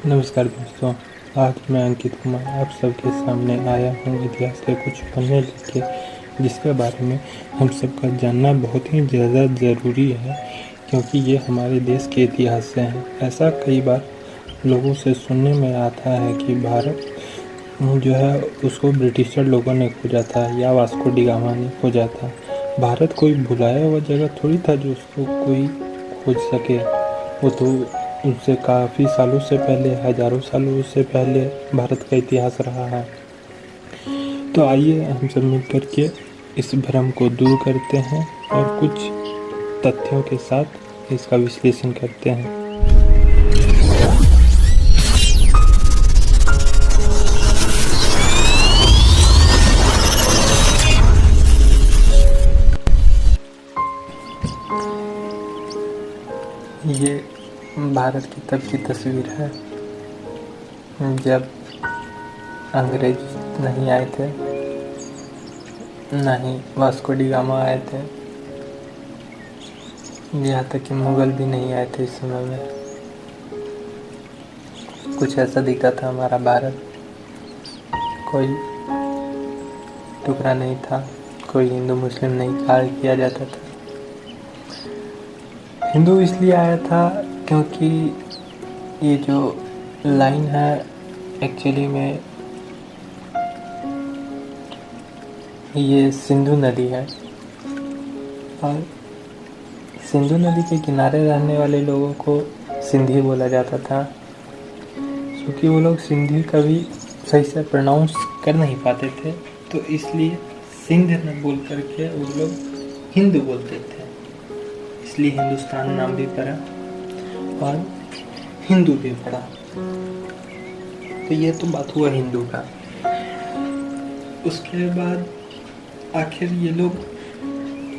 नमस्कार दोस्तों, आज मैं अंकित कुमार आप सबके सामने आया हूँ इतिहास के कुछ पन्ने लेके, जिसके बारे में हम सबका जानना बहुत ही ज़्यादा ज़रूरी है, क्योंकि ये हमारे देश के इतिहास से हैं। ऐसा कई बार लोगों से सुनने में आता है कि भारत जो है उसको ब्रिटिशर लोगों ने खोजा था या वास्को डी गामा ने खोजा था। भारत कोई भुलाया हुआ जगह थोड़ी था जो उसको कोई खोज सके। वो तो उससे काफ़ी सालों से पहले, हज़ारों सालों से पहले भारत का इतिहास रहा है। तो आइए हम सब मिलकर के इस भ्रम को दूर करते हैं और कुछ तथ्यों के साथ इसका विश्लेषण करते हैं। ये भारत की तब की तस्वीर है जब अंग्रेज नहीं आए थे, ना ही वास्को डी गामा आए थे, यहाँ तक कि मुगल भी नहीं आए थे। इस समय में कुछ ऐसा दिखता था हमारा भारत, कोई टुकड़ा नहीं था, कोई हिंदू मुस्लिम नहीं कार्य किया जाता था। हिंदू इसलिए आया था क्योंकि ये जो लाइन है एक्चुअली में ये सिंधु नदी है, और सिंधु नदी के किनारे रहने वाले लोगों को सिंधी बोला जाता था, क्योंकि वो लोग सिंधी कभी सही से प्रोनाउंस कर नहीं पाते थे, तो इसलिए सिंध न बोल करके वो लोग हिंदू बोलते थे, इसलिए हिंदुस्तान नाम भी पड़ा और हिंदू भी पड़ा। तो ये तो बात हुआ हिंदू का। उसके बाद आखिर ये लोग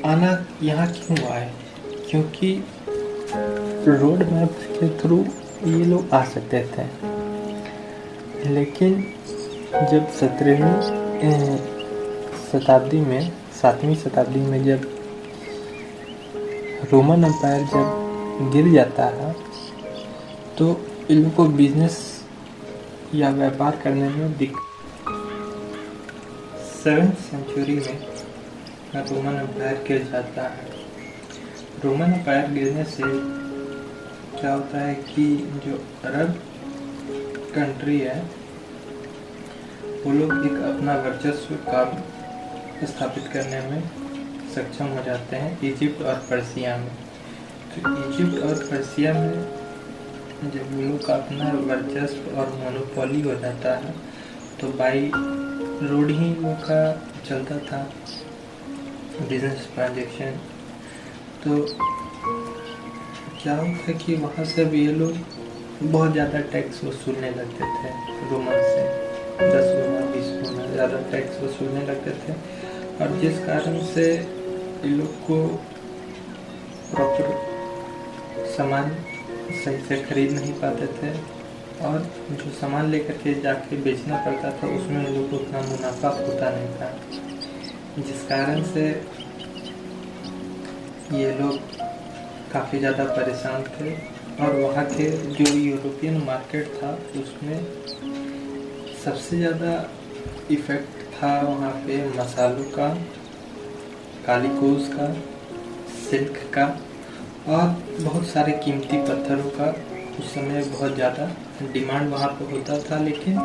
आना यहाँ क्यों आए? क्योंकि रोड मैप के थ्रू ये लोग आ सकते थे, लेकिन जब 17वीं शताब्दी में, 7वीं शताब्दी में जब रोमन एम्पायर जब गिर जाता है, तो इन लोगों को बिजनेस या व्यापार करने में 7th सेंचुरी में रोमन एम्पायर गिर जाता है। रोमन एम्पायर गिरने से क्या होता है कि जो अरब कंट्री है वो लोग एक अपना वर्चस्व का स्थापित करने में सक्षम हो जाते हैं इजिप्ट और पर्सिया में। तो इजिप्ट और पर्सिया में जब वो लोग का अपना वर्चस्व और मोनोपोली हो जाता है, तो बाई रोड ही वो का चलता था बिजनेस ट्रांजेक्शन। तो क्या होता कि वहाँ से भी ये लोग बहुत ज़्यादा टैक्स वसूलने लगते थे, रोमन से 10 गुना 20 गुना ज़्यादा टैक्स वसूलने लगते थे, और जिस कारण से ये लोग को प्रॉपर सामान सही से खरीद नहीं पाते थे, और जो सामान लेकर के जाके बेचना पड़ता था उसमें ये लोग को उतना मुनाफा होता नहीं था, जिस कारण से ये लोग काफ़ी ज़्यादा परेशान थे। और वहाँ के जो यूरोपियन मार्केट था उसमें सबसे ज़्यादा इफ़ेक्ट था वहाँ पे मसालों का, कालीकोस का, सिल्क का और बहुत सारे कीमती पत्थरों का उस समय बहुत ज़्यादा डिमांड वहाँ पे होता था। लेकिन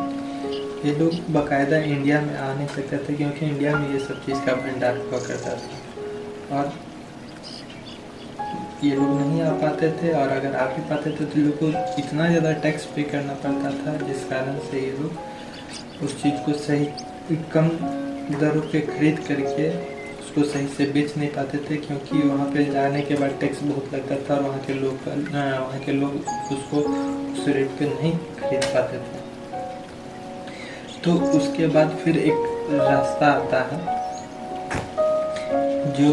ये लोग बाकायदा इंडिया में आ नहीं सकते थे, क्योंकि इंडिया में ये सब चीज़ का भंडार हुआ करता था, और ये लोग नहीं आ पाते थे, और अगर आ भी पाते थे तो लोग को इतना ज़्यादा टैक्स पे करना पड़ता था, जिस कारण से ये लोग उस चीज़ को सही कम दरों पे खरीद करके उसको सही से बेच नहीं पाते थे, क्योंकि वहाँ पे जाने के बाद टैक्स बहुत लगता था और वहाँ के लोग उसको उस रेट पे नहीं खरीद पाते थे। तो उसके बाद फिर एक रास्ता आता है जो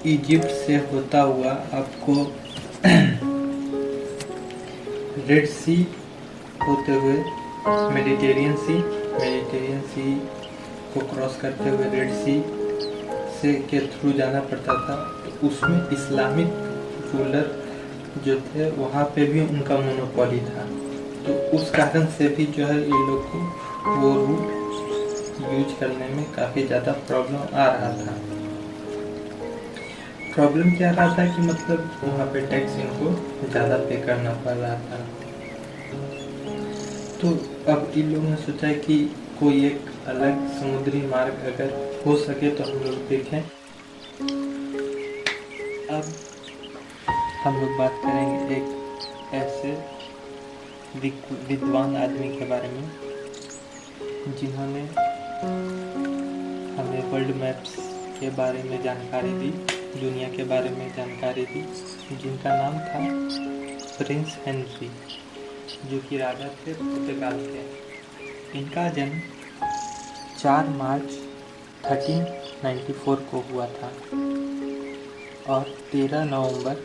इजिप्ट से होता हुआ आपको रेड सी होते हुए मेडिटेरियन सी को क्रॉस करते हुए रेड सी से के थ्रू जाना पड़ता था। तो उसमें इस्लामिक रूलर जो थे वहाँ पे भी उनका मोनोपोली था, तो उस कारण से भी जो है ये लोग को वो रूट यूज करने में काफ़ी ज़्यादा प्रॉब्लम आ रहा था। प्रॉब्लम क्या रहा था कि मतलब वहाँ पे टैक्स इनको ज़्यादा पे करना पड़ रहा था। तो अब इन लोगों ने सोचा कि कोई एक अलग समुद्री मार्ग अगर हो सके तो हम लोग देखें। अब हम लोग बात करेंगे एक ऐसे विद्वान आदमी के बारे में जिन्होंने हमें वर्ल्ड मैप्स के बारे में जानकारी दी, दुनिया के बारे में जानकारी दी, जिनका नाम था प्रिंस हेनरी, जो कि राजा थे पुर्तगाल के। इनका जन्म 4 मार्च 1394 को हुआ था और 13 नवंबर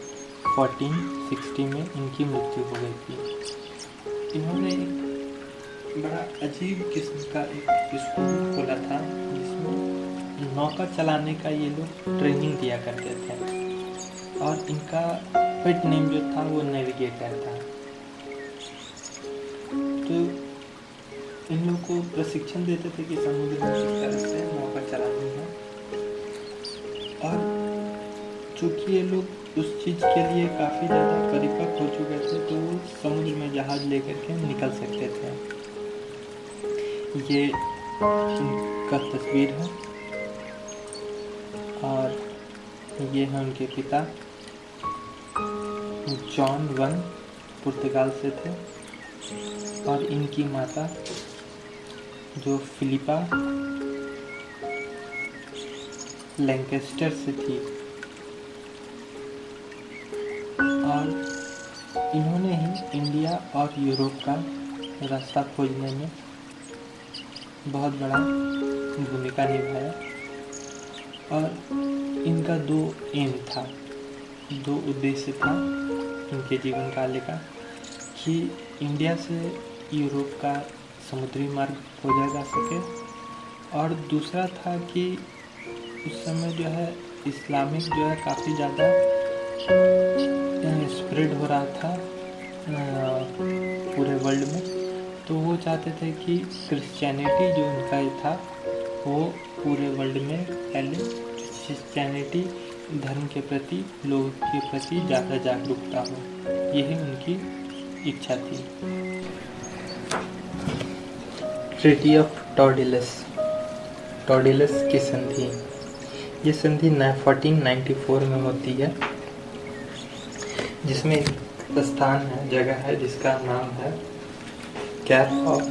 1460 में इनकी मृत्यु हो गई थी। इन्होंने बड़ा अजीब किस्म का एक स्कूल खोला था जिसमें नौका चलाने का ये लोग ट्रेनिंग दिया करते थे और इनका पेट नेम जो था वो नेविगेटर था। तो इन लोग को प्रशिक्षण देते थे कि समुद्र में किस तरह से नौका चलानी है, और चूँकि ये लोग उस चीज़ के लिए काफ़ी ज़्यादा परिपक्व हो चुके थे तो वो समुद्र में जहाज़ लेकर के निकल सकते थे। ये उनका तस्वीर है और ये है उनके पिता जॉन वन, पुर्तगाल से थे, और इनकी माता जो फिलिपा लैंकेस्टर से थी। और इन्होंने ही इंडिया और यूरोप का रास्ता खोजने में बहुत बड़ा भूमिका निभाया। और इनका 2 एम था, 2 उद्देश्य था इनके जीवन काल का, कि इंडिया से यूरोप का समुद्री मार्ग खोजा जा सके, और दूसरा था कि उस समय जो है इस्लामिक जो है काफ़ी ज़्यादा स्प्रेड हो रहा था पूरे वर्ल्ड में। तो वो चाहते थे कि क्रिश्चियनिटी जो उनका था वो पूरे वर्ल्ड में फैले, क्रिश्चियनिटी धर्म के प्रति, लोगों के प्रति ज़्यादा जागरूकता हो, यही उनकी इच्छा थी। ट्रीटी ऑफ टॉर्डेलस, टॉर्डेलस की संधि, ये संधि 1494 में होती है, जिसमें स्थान है, जगह है जिसका नाम है कैप ऑफ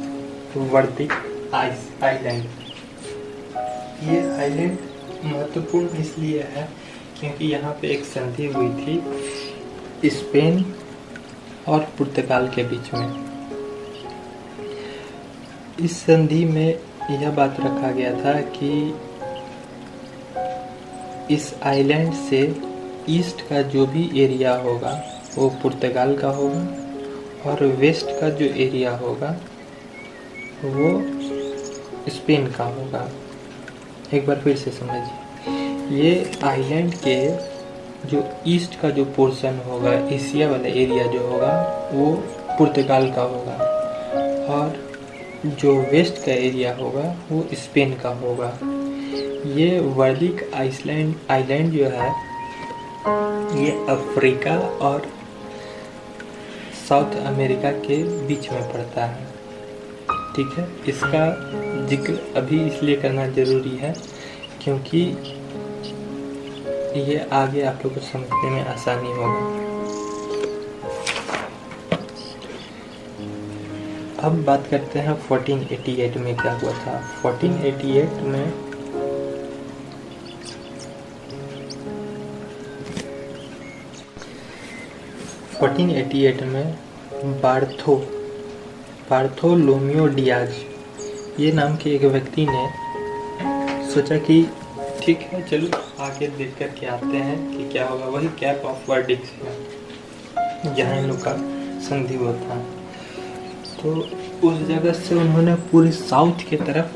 वर्दिक आइलैंड। ये आइलैंड महत्वपूर्ण इसलिए है क्योंकि यहाँ पे एक संधि हुई थी स्पेन और पुर्तगाल के बीच में। इस संधि में यह बात रखा गया था कि इस आइलैंड से ईस्ट का जो भी एरिया होगा वो पुर्तगाल का होगा, और वेस्ट का जो एरिया होगा वो स्पेन का होगा। एक बार फिर से समझिए, ये आइलैंड के जो ईस्ट का जो पोर्शन होगा, एशिया वाला एरिया जो होगा वो पुर्तगाल का होगा, और जो वेस्ट का एरिया होगा वो स्पेन का होगा। ये वर्दिक आइलैंड जो है ये अफ्रीका और साउथ अमेरिका के बीच में पड़ता है। ठीक है, इसका जिक्र अभी इसलिए करना ज़रूरी है क्योंकि ये आगे आप लोगों को समझने में आसानी होगा। अब बात करते हैं 1488 में क्या हुआ था। 1488 में बार्थोलोम्यो डियाज ये नाम के एक व्यक्ति ने सोचा कि ठीक है चलो आगे देख कर के आते हैं कि क्या होगा। वही कैप ऑफ वर्डिक है जहाँ इन लोग का संधि हुआ था। तो उस जगह से उन्होंने पूरी साउथ की तरफ,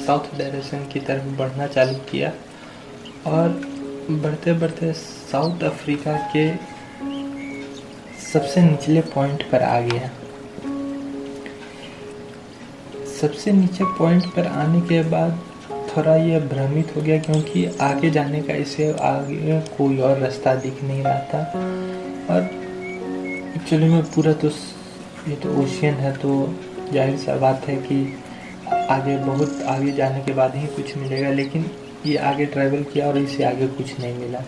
साउथ डायरेक्शन की तरफ बढ़ना चालू किया, और बढ़ते बढ़ते साउथ अफ्रीका के सबसे निचले पॉइंट पर आ गया। सबसे नीचे पॉइंट पर आने के बाद थोड़ा ये भ्रमित हो गया, क्योंकि आगे जाने का इसे आगे कोई और रास्ता दिख नहीं रहा था। और एक्चुअली में पूरा तो ये तो ओशियन है, तो जाहिर सा बात है कि आगे बहुत आगे जाने के बाद ही कुछ मिलेगा, लेकिन ये आगे ट्रैवल किया और इसे आगे कुछ नहीं मिला।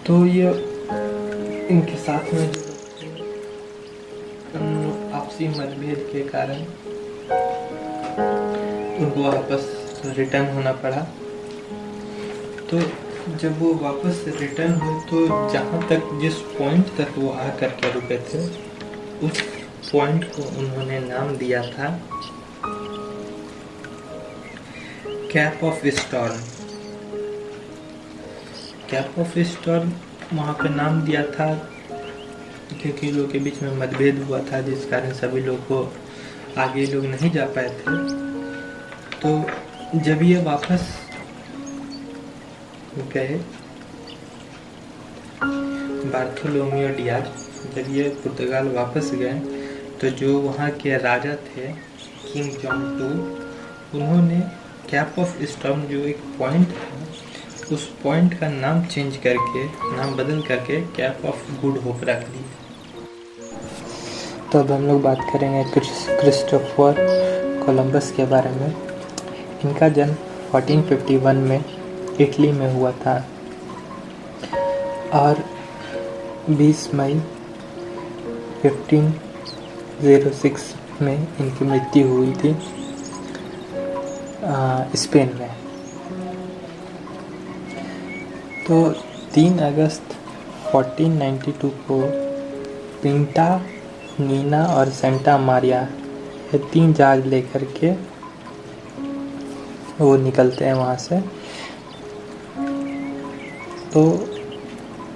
तो ये इनके साथ में आपसी मतभेद के कारण उनको वापस रिटर्न होना पड़ा। तो जब वो वापस रिटर्न हुए तो जहाँ तक जिस पॉइंट तक वो आकर के रुके थे, उस पॉइंट को उन्होंने नाम दिया था cap of storm. Cap of storm वहाँ पे नाम दिया था क्योंकि लोगों के बीच में मतभेद हुआ था, जिस कारण सभी लोग को आगे लोग नहीं जा पाए थे। तो जब ये वापस गए, बार्थोलोमियो डियाज जब ये पुर्तगाल वापस गए, तो जो वहाँ के राजा थे किंग जॉन टू, उन्होंने कैप ऑफ स्टॉर्म जो एक पॉइंट था, उस पॉइंट का नाम चेंज करके, नाम बदल करके कैप ऑफ गुड होप रख दिया। तो अब हम लोग बात करेंगे क्रिस्टोफर कोलंबस के बारे में। इनका जन्म 1451 में इटली में हुआ था और 20 मई 1506 में इनकी मृत्यु हुई थी स्पेन में। तो 3 अगस्त 1492 को पिंटा, नीना और सेंटा मारिया, ये 3 जहाज लेकर के वो निकलते हैं वहाँ से। तो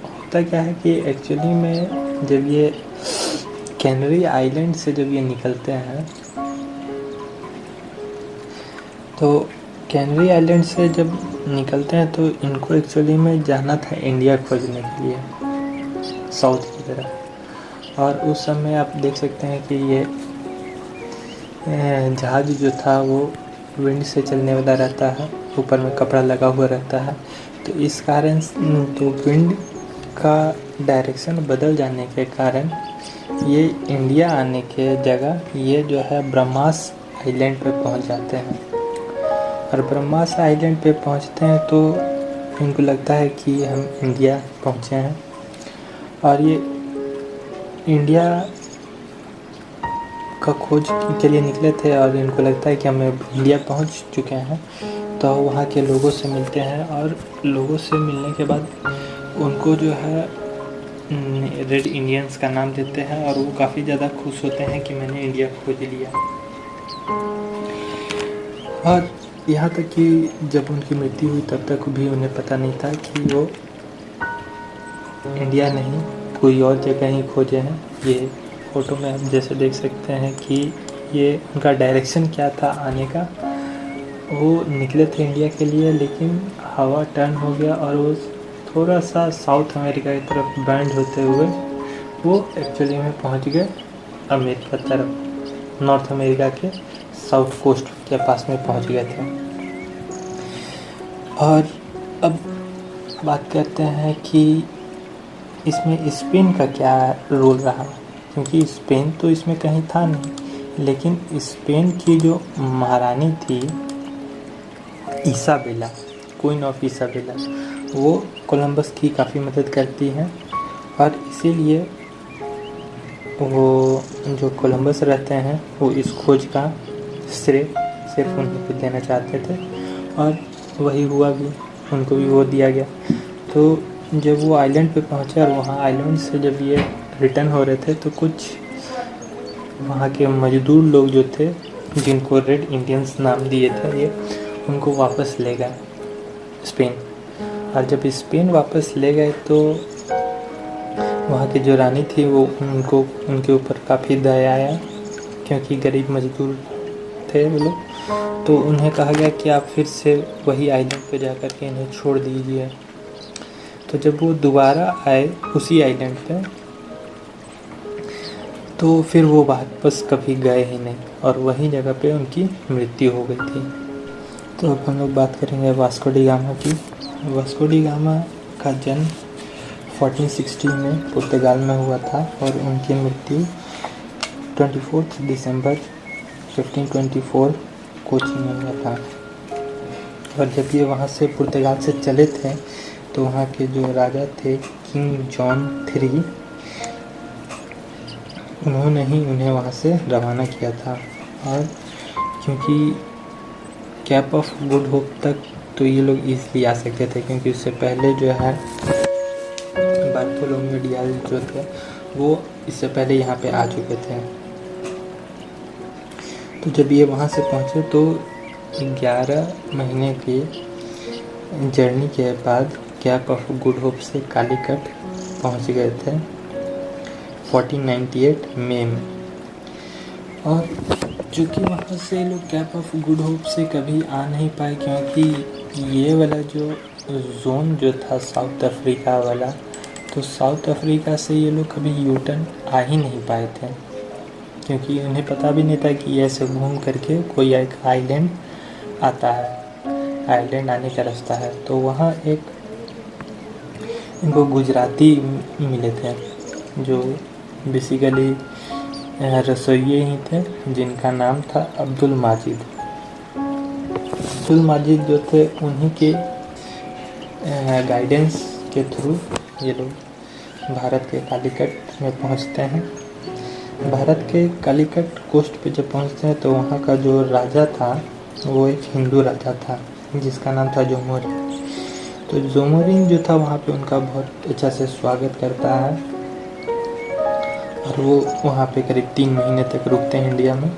होता क्या है कि एक्चुअली में जब ये कैनरी आइलैंड से जब ये निकलते हैं, तो कैनरी आइलैंड से जब निकलते हैं तो इनको एक्चुअली में जाना था इंडिया खोजने के लिए, साउथ की तरफ। और उस समय आप देख सकते हैं कि ये जहाज जो था वो विंड से चलने वाला रहता है, ऊपर में कपड़ा लगा हुआ रहता है। तो इस कारण तो विंड का डायरेक्शन बदल जाने के कारण ये इंडिया आने के जगह ये जो है ब्रह्मास आइलैंड पे पहुंच जाते हैं। और ब्रह्मास आइलैंड पे पहुंचते हैं तो इनको लगता है कि हम इंडिया पहुंचे हैं, और ये इंडिया का खोज के लिए निकले थे और इनको लगता है कि हम इंडिया पहुंच चुके हैं। तो वहाँ के लोगों से मिलते हैं और लोगों से मिलने के बाद उनको जो है रेड इंडियंस का नाम देते हैं, और वो काफ़ी ज़्यादा खुश होते हैं कि मैंने इंडिया खोज लिया। और यहाँ तक कि जब उनकी मृत्यु हुई तब तक भी उन्हें पता नहीं था कि वो इंडिया नहीं कोई और जगह ही खोजे हैं। ये फ़ोटो में आप जैसे देख सकते हैं कि ये उनका डायरेक्शन क्या था आने का। वो निकले थे इंडिया के लिए, लेकिन हवा टर्न हो गया और वो थोड़ा सा साउथ अमेरिका की तरफ बैंड होते हुए वो एक्चुअली में पहुंच गए अमेरिका तरफ, नॉर्थ अमेरिका के साउथ कोस्ट के पास में पहुंच गए थे। और अब बात करते हैं कि इसमें स्पेन का क्या रोल रहा, क्योंकि स्पेन तो इसमें कहीं था नहीं, लेकिन स्पेन की जो महारानी थी इसाबेला, क्वीन ऑफ इसाबेला, वो कोलंबस की काफ़ी मदद करती हैं। और इसीलिए वो जो कोलंबस रहते हैं वो इस खोज का श्रेय सिर्फ उन्हीं को देना चाहते थे, और वही हुआ भी, उनको भी वो दिया गया। तो जब वो आइलैंड पे पहुंचे और वहाँ आइलैंड से जब ये रिटर्न हो रहे थे तो कुछ वहाँ के मजदूर लोग जो थे, जिनको रेड इंडियंस नाम दिए थे ये, उनको वापस ले गए स्पेन। और जब स्पेन वापस ले गए तो वहाँ की जो रानी थी वो उनको उनके ऊपर काफ़ी दया आया, क्योंकि गरीब मजदूर थे वो लोग। तो उन्हें कहा गया कि आप फिर से वही आइलैंड पे जा कर के इन्हें छोड़ दीजिए। तो जब वो दोबारा आए उसी आइलैंड पे, तो फिर वो वापस कभी गए ही नहीं और वही जगह पे उनकी मृत्यु हो गई थी। तो अब हम लोग बात करेंगे वास्को डी गामा की। वास्को डी गामा का जन्म 1460 में पुर्तगाल में हुआ था और उनकी मृत्यु 24 दिसंबर 1524 कोची में हुआ था। और जब ये वहाँ से पुर्तगाल से चले थे तो वहाँ के जो राजा थे किंग जॉन III, उन्होंने ही उन्हें वहाँ से रवाना किया था। और क्योंकि कैप ऑफ गुड होप तक तो ये लोग ईज़िली आ सकते थे, क्योंकि उससे पहले जो है बार्थोलोमेव डियाज जो थे वो इससे पहले यहाँ पे आ चुके थे। तो जब ये वहाँ से पहुँचे तो 11 महीने की जर्नी के बाद कैप ऑफ गुड होप से कालीकट पहुँच गए थे 1498 मई में। और चूँकि वहाँ से लोग कैप ऑफ गुड होप से कभी आ नहीं पाए, क्योंकि ये वाला जो जोन जो था साउथ अफ्रीका वाला, तो साउथ अफ्रीका से ये लोग कभी यूटर्न आ ही नहीं पाए थे, क्योंकि उन्हें पता भी नहीं था कि ऐसे घूम करके कोई एक आइलैंड आता है, आइलैंड आने का रास्ता है। तो वहाँ एक इनको गुजराती मिले थे जो बेसिकली रसोइये ही थे, जिनका नाम था अब्दुल माजिद। अब्दुल माजिद जो थे उन्हीं के गाइडेंस के थ्रू ये लोग भारत के कालीकट में पहुंचते हैं। भारत के कालीकट कोस्ट पे जब पहुंचते हैं तो वहाँ का जो राजा था वो एक हिंदू राजा था जिसका नाम था जोमोरिन। तो जोमोरिन जो था वहाँ पे उनका बहुत अच्छा से स्वागत करता है और वो वहाँ पे करीब 3 महीने तक रुकते हैं इंडिया में।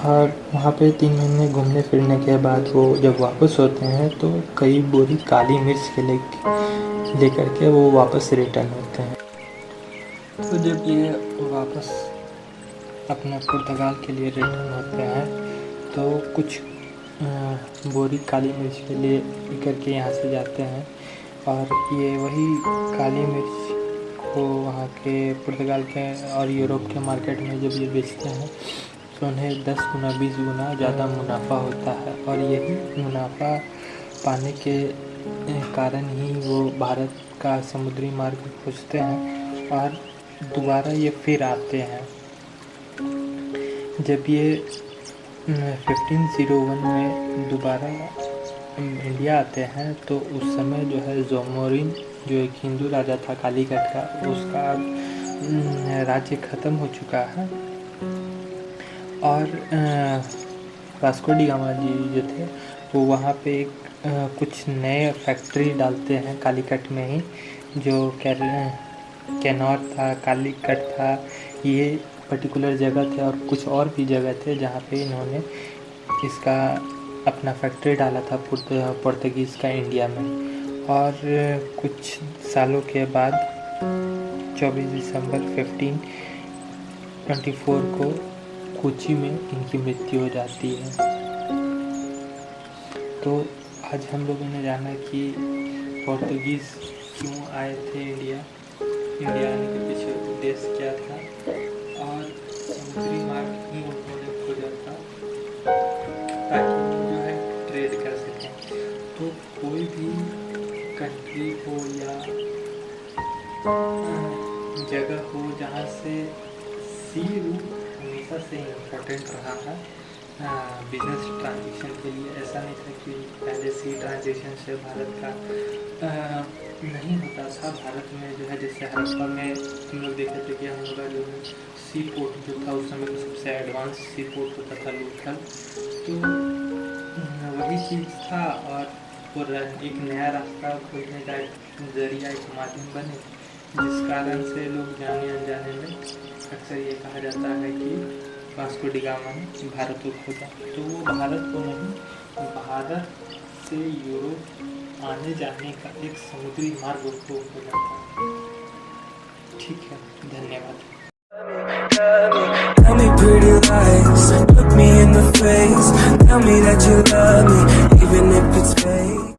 और वहाँ पे 3 महीने घूमने फिरने के बाद वो जब वापस होते हैं तो कई बोरी काली मिर्च के लेकर के वो वापस रिटर्न होते हैं। तो जब ये वापस अपने पुर्तगाल के लिए रिटर्न होते हैं तो कुछ बोरी काली मिर्च के लिए लेकर के यहाँ से जाते हैं और ये वही काली मिर्च को वहाँ के पुर्तगाल के और यूरोप के मार्केट में जब ये बेचते हैं तो उन्हें 10 गुना 20 गुना ज़्यादा मुनाफा होता है। और यही मुनाफा पाने के कारण ही वो भारत का समुद्री मार्ग खोजते हैं और दोबारा ये फिर आते हैं। जब ये 1501 में दोबारा इंडिया आते हैं तो उस समय जो है जोमोरिन जो एक हिंदू राजा था कालीकट का, उसका राज्य ख़त्म हो चुका है। और वास्को डी गामा जी जो थे वो वहाँ पे एक कुछ नए फैक्ट्री डालते हैं कालीकट में ही, जो कैनॉट था, कालीकट था, ये पर्टिकुलर जगह थे और कुछ और भी जगह थे जहाँ पे इन्होंने इसका अपना फैक्ट्री डाला था पुर्तगीज़ का इंडिया में। और कुछ सालों के बाद 24 दिसंबर 1524 को कोची में इनकी मृत्यु हो जाती है। तो आज हम लोगों ने जाना कि पुर्तगीज़ क्यों आए थे इंडिया आने के पीछे उद्देश्य क्या था और समुद्री मार्ग ही उन्होंने खोजा था ताकि वो जो है ट्रेड कर सकें। तो कोई भी कंट्री हो या जगह हो जहाँ से सी रूट हमेशा से इम्पोर्टेंट रहा है बिजनेस ट्रांजेक्शन के लिए। ऐसा नहीं था कि पहले सी ट्रांजेक्शन से भारत का नहीं होता था। भारत में जो है जैसे हड़प्पा में हम लोग देखे थे कि हमारा जो है सी पोर्ट जो था उस समय का सबसे एडवांस सी पोर्ट होता था लोकल, तो वही चीज़ था। और एक नया रास्ता खोजने का एक जरिया, एक माध्यम बने, जिस कारण से लोग जाने अनजाने में अक्सर ये कहा जाता है कि वास्को डी गामा ने भारत को खोजा। तो वो भारत को नहीं, भारत से यूरोप आने जाने का एक समुद्री मार्ग को खोजा था। ठीक है, धन्यवाद। Tell me pretty lies, look me in the face, tell me that you love me, even if it's fake.